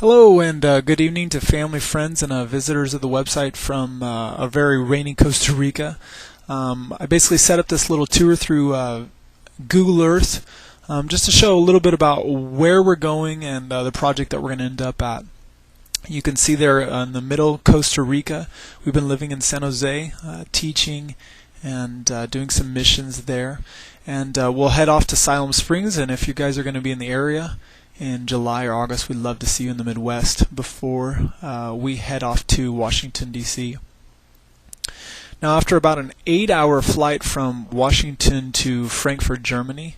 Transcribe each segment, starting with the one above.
Hello and good evening to family, friends, and visitors of the website from a very rainy Costa Rica. I basically set up this little tour through Google Earth just to show a little bit about where we're going and the project that we're going to end up at. You can see there in the middle, Costa Rica. We've been living in San Jose, teaching and doing some missions there. And we'll head off to Siloam Springs, and if you guys are going to be in the area in July or August, we'd love to see you in the Midwest before we head off to Washington, D.C. Now, after about an 8-hour flight from Washington to Frankfurt, Germany,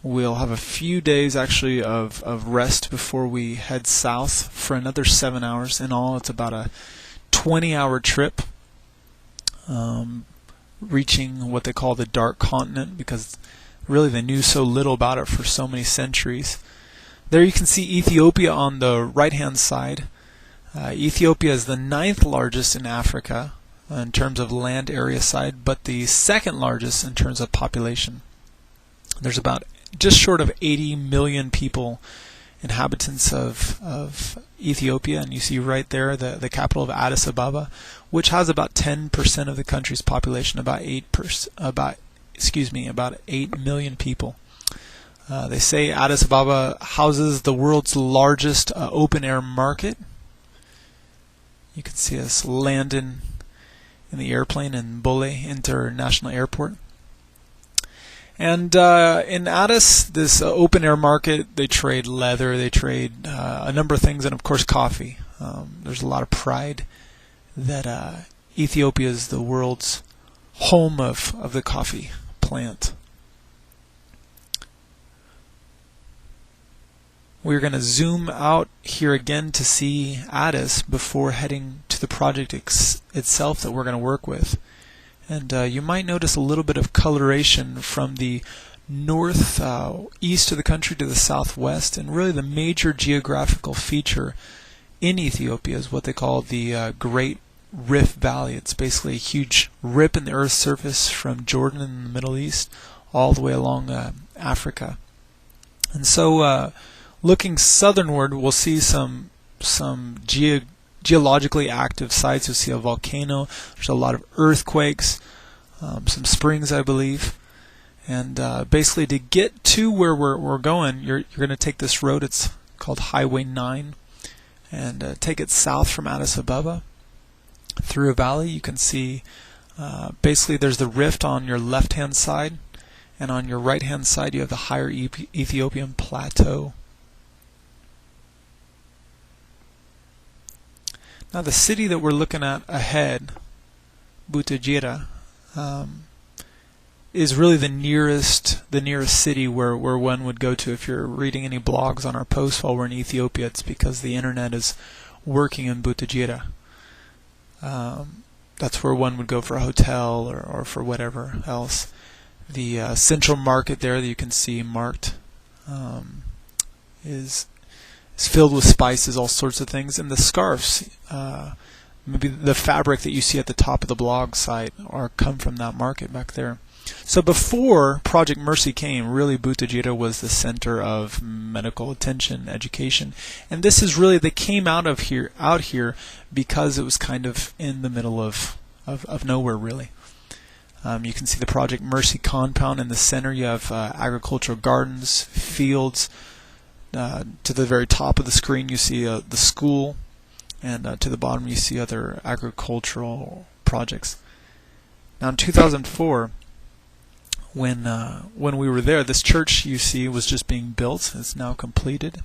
we'll have a few days actually of rest before we head south for another 7 hours. In all, it's about a 20-hour trip, reaching what they call the Dark Continent, because really they knew so little about it for so many centuries. There you can see Ethiopia on the right-hand side. Ethiopia is the 9th largest in Africa in terms of land area side, but the 2nd largest in terms of population. There's about just short of 80 million people, inhabitants of Ethiopia, and you see right there the capital of Addis Ababa, which has about 10% of the country's population, about 8 million people. They say Addis Ababa houses the world's largest open-air market. You can see us landing in the airplane in Bole International Airport. And in Addis, this open-air market, they trade leather, they trade a number of things, and of course coffee. There's a lot of pride that Ethiopia is the world's home of the coffee plant. We're going to zoom out here again to see Addis before heading to the project itself that we're going to work with. And you might notice a little bit of coloration from the north east of the country to the southwest, and really the major geographical feature in Ethiopia is what they call the Great Rift Valley. It's basically a huge rip in the Earth's surface from Jordan in the Middle East all the way along Africa. And so looking southernward, we'll see some geologically active sites. You'll see a volcano. There's a lot of earthquakes, some springs, I believe. And basically, to get to where we're going, you're going to take this road. It's called Highway 9, and take it south from Addis Ababa through a valley. You can see basically there's the rift on your left-hand side, and on your right-hand side you have the higher Ethiopian plateau. Now the city that we're looking at ahead, Butajira, is really the nearest city where one would go to. If you're reading any blogs on our posts while we're in Ethiopia, it's because the internet is working in Butajira. That's where one would go for a hotel or for whatever else. The central market there that you can see marked is filled with spices, all sorts of things, and the scarves, maybe the fabric that you see at the top of the blog site, come from that market back there. So before Project Mercy came, really Butajira was the center of medical attention, education, and this is really, they came out here because it was kind of in the middle of nowhere, really. You can see the Project Mercy compound in the center. You have agricultural gardens, fields. To the very top of the screen you see the school, and to the bottom you see other agricultural projects. Now in 2004, when we were there, this church you see was just being built. It's now completed,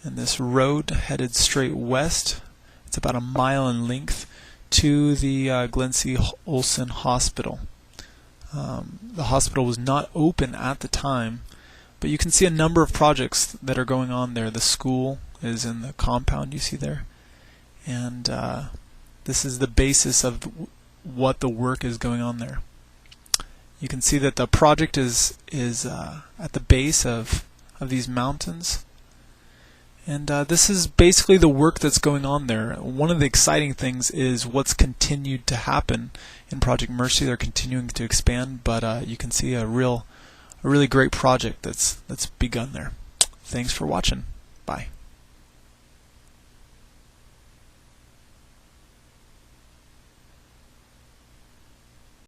and this road headed straight west. It's about a mile in length to the Glenn C. Olson Hospital. The hospital was not open at the time, but you can see a number of projects that are going on there. The school is in the compound you see there, and this is the basis of what the work is going on there. You can see that the project is at the base of these mountains, and this is basically the work that's going on there. One of the exciting things is what's continued to happen in Project Mercy. They're continuing to expand, but you can see a really great project that's begun there. Thanks for watching. Bye.